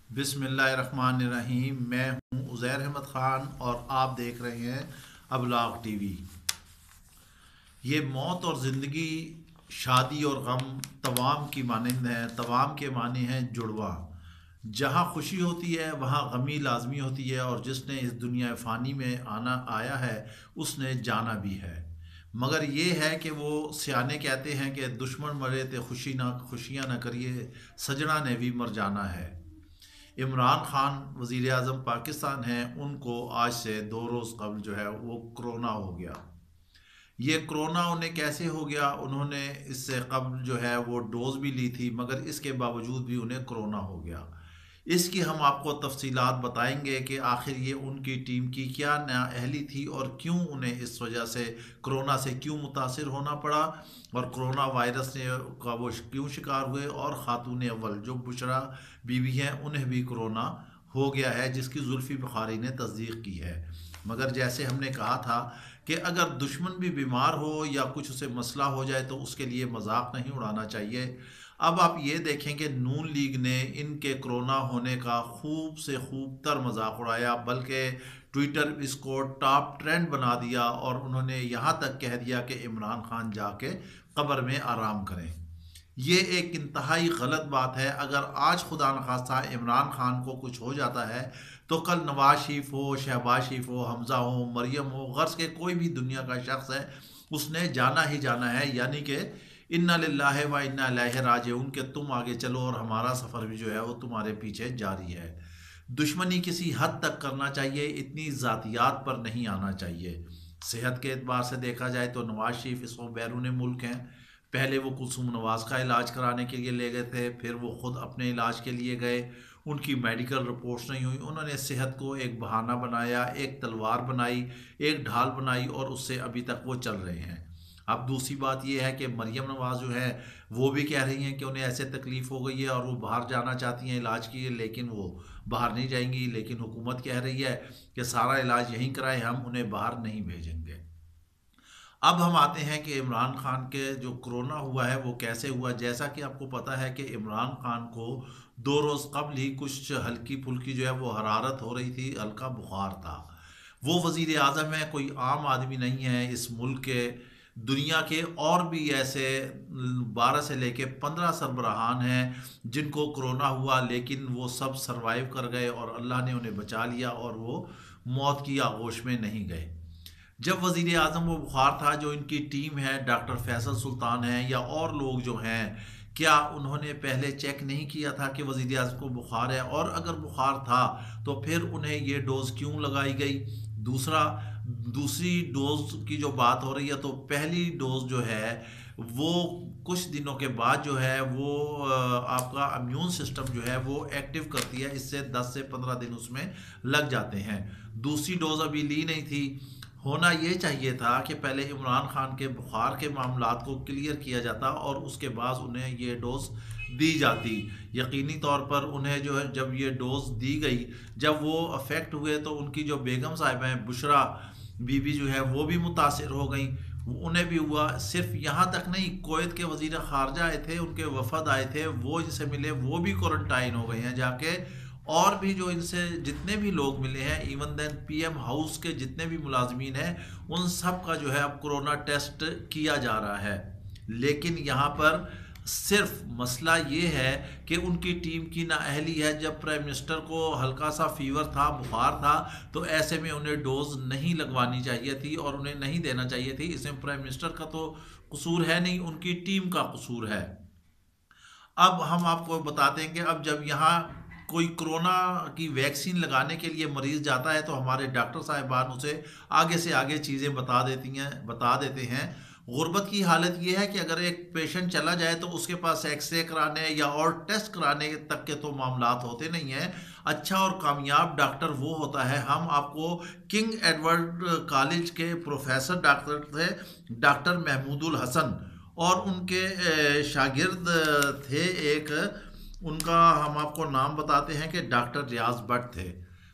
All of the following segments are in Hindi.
बिस्मिल्लाहिर्रहमानिर्रहीम। मैं हूं उज़ैर अहमद ख़ान और आप देख रहे हैं अबलाग टीवी। ये मौत और ज़िंदगी, शादी और गम तवाम की मानंद है। तवाम के माने हैं जुड़वा। जहाँ खुशी होती है वहाँ गमी लाजमी होती है, और जिसने इस दुनिया फ़ानी में आया है उसने जाना भी है। मगर ये है कि वो सियाने कहते हैं कि दुश्मन मरे तो खुशियाँ ना करिए, सजना ने भी मर जाना है। इमरान खान वज़ीर आज़म पाकिस्तान हैं, उनको आज से 2 रोज़ कबल जो है वो कोरोना हो गया। ये कोरोना उन्हें कैसे हो गया? उन्होंने इससे कबल जो है वो डोज भी ली थी, मगर इसके बावजूद भी उन्हें कोरोना हो गया। इसकी हम आपको तफसीलात बताएंगे कि आखिर ये उनकी टीम की क्या नाअहली थी और क्यों उन्हें इस वजह से कोरोना से क्यों मुतासिर होना पड़ा, और कोरोना वायरस ने का वो क्यों शिकार हुए। और ख़ातून अव्वल जो बुशरा बीवी हैं उन्हें भी कोरोना हो गया है, जिसकी जुल्फ़ी बुखारी ने तस्दीक की है। मगर जैसे हमने कहा था कि अगर दुश्मन भी बीमार हो या कुछ उसे मसला हो जाए तो उसके लिए मजाक नहीं उड़ाना चाहिए। अब आप ये देखें कि नून लीग ने इनके कोरोना होने का खूब से खूब तर मजाक उड़ाया, बल्कि ट्विटर इसको टॉप ट्रेंड बना दिया, और उन्होंने यहाँ तक कह दिया कि इमरान खान जाके कब्र में आराम करें। ये एक इंतहाई गलत बात है। अगर आज खुदा न खास्ता इमरान खान को कुछ हो जाता है तो कल नवाज शरीफ हो, शहबाज शरीफ हो, हमज़ा हो, मरियम हो, गर्ज के कोई भी दुनिया का शख्स है, उसने जाना ही जाना है। यानी कि इन्ना लिल्लाहि व इन्ना इलैहि राजिऊन के तुम आगे चलो और हमारा सफ़र भी जो है वो तुम्हारे पीछे जारी है। दुश्मनी किसी हद तक करना चाहिए, इतनी ज़ातियात पर नहीं आना चाहिए। सेहत के एतबार से देखा जाए तो नवाज शरीफ इस वक्त बैरून मुल्क हैं। पहले वो कुलसूम नवाज का इलाज कराने के लिए ले गए थे, फिर वो ख़ुद अपने इलाज के लिए गए। उनकी मेडिकल रिपोर्ट्स नहीं हुई, उन्होंने सेहत को एक बहाना बनाया, एक तलवार बनाई, एक ढाल बनाई, और उससे अभी तक वो चल रहे हैं। अब दूसरी बात यह है कि मरियम नवाज जो है वो भी कह रही हैं कि उन्हें ऐसे तकलीफ़ हो गई है और वो बाहर जाना चाहती हैं इलाज के लिए, लेकिन वो बाहर नहीं जाएंगी। लेकिन हुकूमत कह रही है कि सारा इलाज यहीं कराएं, हम उन्हें बाहर नहीं भेजेंगे। अब हम आते हैं कि इमरान खान के जो कोरोना हुआ है वो कैसे हुआ। जैसा कि आपको पता है कि इमरान खान को 2 रोज़ कबल ही कुछ हल्की फुल्की जो है वो हरारत हो रही थी, हल्का बुखार था। वो वज़ीर आज़म है, कोई आम आदमी नहीं है इस मुल्क के। दुनिया के और भी ऐसे 12 से लेके 15 सरबराहान हैं जिनको कोरोना हुआ, लेकिन वो सब सरवाइव कर गए और अल्लाह ने उन्हें बचा लिया और वो मौत की आगोश में नहीं गए। जब वज़ीर आज़म वो बुखार था, जो इनकी टीम है, डॉक्टर फैसल सुल्तान है या और लोग जो हैं, क्या उन्होंने पहले चेक नहीं किया था कि वज़ीर आज़म को बुखार है? और अगर बुखार था तो फिर उन्हें ये डोज़ क्यों लगाई गई? दूसरी डोज की जो बात हो रही है, तो पहली डोज जो है वो कुछ दिनों के बाद जो है वो आपका इम्यून सिस्टम जो है वो एक्टिव करती है, इससे 10 से 15 दिन उसमें लग जाते हैं। दूसरी डोज अभी ली नहीं थी। होना ये चाहिए था कि पहले इमरान खान के बुखार के मामलात को क्लियर किया जाता और उसके बाद उन्हें ये डोज दी जाती। यकीनी तौर पर उन्हें जो है जब ये डोज दी गई, जब वो अफेक्ट हुए, तो उनकी जो बेगम साहिबा हैं, बुशरा बीवी जो है वो भी मुतासिर हो गई, उन्हें भी हुआ। सिर्फ यहाँ तक नहीं, कुवैत के वजीर खारजा आए थे, उनके वफद आए थे, वो इनसे मिले, वो भी क्वारंटाइन हो गए हैं जाके। और भी जो इनसे जितने भी लोग मिले हैं, इवन देन पीएम हाउस के जितने भी मुलाजमीन हैं, उन सब का जो है अब कोरोना टेस्ट किया जा रहा है। लेकिन यहाँ पर सिर्फ मसला ये है कि उनकी टीम की नाअहली है। जब प्राइम मिनिस्टर को हल्का सा फीवर था, बुखार था, तो ऐसे में उन्हें डोज नहीं लगवानी चाहिए थी और उन्हें नहीं देना चाहिए थी। इसमें प्राइम मिनिस्टर का तो कसूर है नहीं, उनकी टीम का कसूर है। अब हम आपको बताते हैं कि अब जब यहाँ कोई कोरोना की वैक्सीन लगाने के लिए मरीज़ जाता है तो हमारे डॉक्टर साहिबान उसे आगे से आगे चीज़ें बता देते हैं। गुर्बत की हालत ये है कि अगर एक पेशेंट चला जाए तो उसके पास एक्सरे कराने या और टेस्ट कराने तक के तो मामलात होते नहीं हैं। अच्छा और कामयाब डॉक्टर वो होता है, हम आपको किंग एडवर्ड कॉलेज के प्रोफेसर डॉक्टर थे डॉक्टर महमूदुल हसन, और उनके शागिर्द थे एक, उनका हम आपको नाम बताते हैं कि डॉक्टर रियाज भट्ट थे।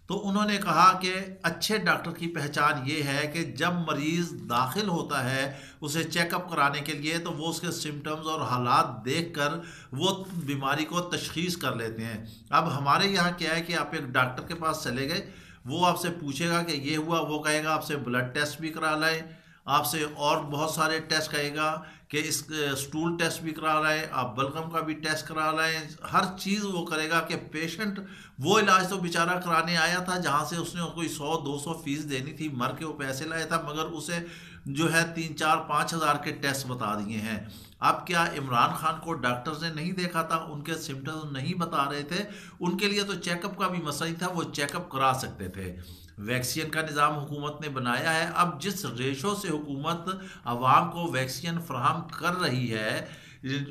तो उन्होंने कहा कि अच्छे डॉक्टर की पहचान ये है कि जब मरीज़ दाखिल होता है उसे चेकअप कराने के लिए, तो वो उसके सिम्टम्स और हालात देखकर वो बीमारी को तशख़ीस कर लेते हैं। अब हमारे यहाँ क्या है कि आप एक डॉक्टर के पास चले गए, वो आपसे पूछेगा कि ये हुआ, वो कहेगा आपसे ब्लड टेस्ट भी करा लाए, आपसे और बहुत सारे टेस्ट कहेगा कि इस स्टूल टेस्ट भी करा लाए, आप बलगम का भी टेस्ट करा लाएं, हर चीज़ वो करेगा कि पेशेंट वो इलाज तो बेचारा कराने आया था जहाँ से उसने कोई 100-200 फीस देनी थी, मर के वो पैसे लाया था, मगर उसे जो है 3-4-5 हज़ार के टेस्ट बता दिए हैं। अब क्या इमरान खान को डॉक्टर्स ने नहीं देखा था, उनके सिम्टम्स नहीं बता रहे थे, उनके लिए तो चेकअप का भी मसला ही था, वो चेकअप करा सकते थे। वैक्सीन का निज़ाम हुकूमत ने बनाया है। अब जिस रेशो से हुकूमत आवाम को वैक्सीन फराहम कर रही है,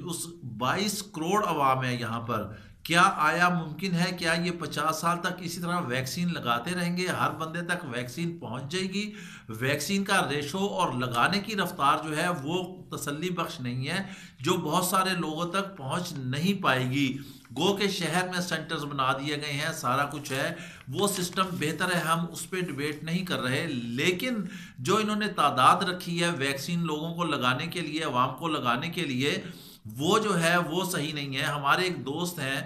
उस 22 करोड़ अवाम है यहाँ पर, क्या आया मुमकिन है, क्या ये 50 साल तक इसी तरह वैक्सीन लगाते रहेंगे, हर बंदे तक वैक्सीन पहुंच जाएगी? वैक्सीन का रेशो और लगाने की रफ्तार जो है वो तसल्ली बख्श नहीं है, जो बहुत सारे लोगों तक पहुंच नहीं पाएगी। गो के शहर में सेंटर्स बना दिए गए हैं, सारा कुछ है, वो सिस्टम बेहतर है, हम उस पर डिबेट नहीं कर रहे, लेकिन जो इन्होंने तादाद रखी है वैक्सीन लोगों को लगाने के लिए, अवाम को लगाने के लिए, वो जो है वो सही नहीं है। हमारे एक दोस्त हैं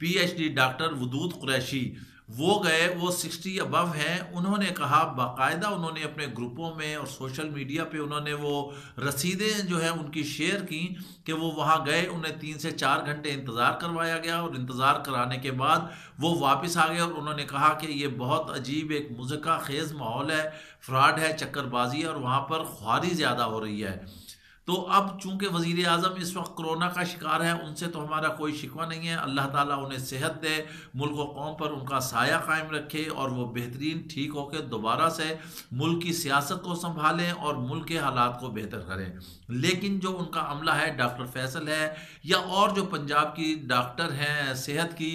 PhD डॉक्टर वदूद कुरैशी, वो गए, वो 60 अबव हैं, उन्होंने कहा बाकायदा, उन्होंने अपने ग्रुपों में और सोशल मीडिया पे उन्होंने वो रसीदें जो है उनकी शेयर की कि वो वहाँ गए, उन्हें 3 से 4 घंटे इंतज़ार करवाया गया और इंतज़ार कराने के बाद वो वापस आ गए और उन्होंने कहा कि ये बहुत अजीब एक मुज़क्का खेज़ माहौल है, फ्रॉड है, चक्करबाजी है और वहाँ पर ख्वारी ज़्यादा हो रही है। तो अब चूंकि वज़ीर आज़म इस वक्त कोरोना का शिकार है, उनसे तो हमारा कोई शिकवा नहीं है, अल्लाह ताला उन्हें सेहत दे, मुल्क व कौम पर उनका साया कायम रखे और वो बेहतरीन ठीक होकर दोबारा से मुल्क की सियासत को संभालें और मुल्क के हालात को बेहतर करें। लेकिन जो उनका अमला है, डॉक्टर फैसल है या और जो पंजाब की डॉक्टर हैं सेहत की,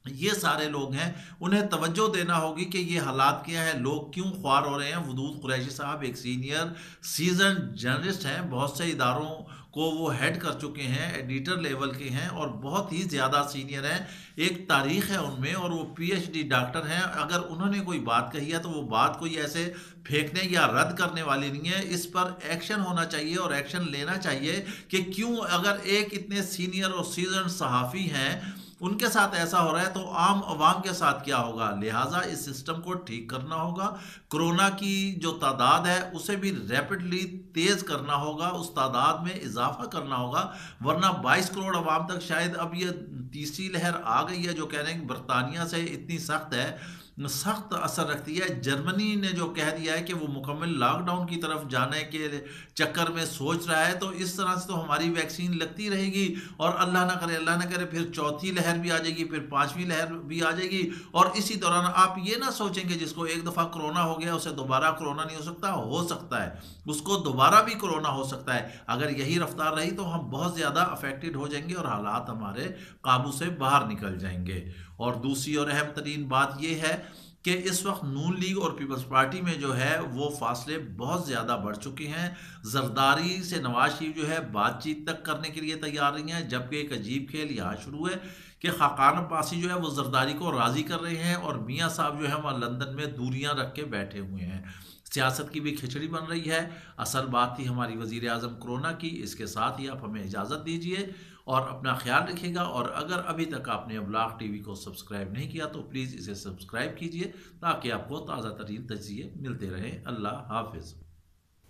ये सारे लोग हैं, उन्हें तवज्जो देना होगी कि ये हालात क्या है, लोग क्यों ख्वार हो रहे हैं। वदूद कुरैशी साहब एक सीनियर सीजन जर्नलिस्ट हैं, बहुत से इदारों को वो हेड कर चुके हैं, एडिटर लेवल के हैं और बहुत ही ज़्यादा सीनियर हैं, एक तारीख़ है उनमें और वो PhD डॉक्टर हैं। अगर उन्होंने कोई बात कही है तो वो बात कोई ऐसे फेंकने या रद्द करने वाली नहीं है, इस पर एक्शन होना चाहिए और एक्शन लेना चाहिए कि क्यों, अगर एक इतने सीनियर और सीजन सहाफ़ी हैं उनके साथ ऐसा हो रहा है तो आम आवाम के साथ क्या होगा। लिहाजा इस सिस्टम को ठीक करना होगा, कोरोना की जो तादाद है उसे भी रैपिडली तेज़ करना होगा, उस तादाद में इजाफा करना होगा, वरना 22 करोड़ आवाम तक शायद अब ये तीसरी लहर आ गई है, जो कह रहे हैं कि बरतानिया से इतनी सख्त है, सख्त असर रखती है। जर्मनी ने जो कह दिया है कि वो मुकम्मल लॉकडाउन की तरफ जाने के चक्कर में सोच रहा है, तो इस तरह से तो हमारी वैक्सीन लगती रहेगी और अल्लाह ना करे फिर चौथी लहर भी आ जाएगी, फिर 5वीं लहर भी आ जाएगी और इसी दौरान आप ये ना सोचें कि जिसको एक दफ़ा कोरोना हो गया उसे दोबारा कोरोना नहीं हो सकता है, उसको दोबारा भी कोरोना हो सकता है। अगर यही रफ्तार रही तो हम बहुत ज़्यादा अफेक्टेड हो जाएंगे और हालात हमारे काबू से बाहर निकल जाएंगे। और दूसरी और अहम तरीन बात यह है कि इस वक्त नून लीग और पीपल्स पार्टी में जो है वो फासले बहुत ज़्यादा बढ़ चुके हैं। जरदारी से नवाज शरीफ जो है बातचीत तक करने के लिए तैयार नहीं है, जबकि एक अजीब खेल यहाँ शुरू है कि खाकान अब्बासी जो है वो जरदारी को राज़ी कर रहे हैं और मियाँ साहब जो है वहाँ लंदन में दूरियाँ रख के बैठे हुए हैं। सियासत की भी खिचड़ी बन रही है। असल बात थी हमारी वज़ीर आज़म कोरोना की। इसके साथ ही आप हमें इजाज़त दीजिए और अपना ख्याल रखिएगा। और अगर अभी तक आपने अबलाग टीवी को सब्सक्राइब नहीं किया तो प्लीज़ इसे सब्सक्राइब कीजिए ताकि आपको ताज़ा तरीन तजिए मिलते रहें। अल्लाह हाफिज़।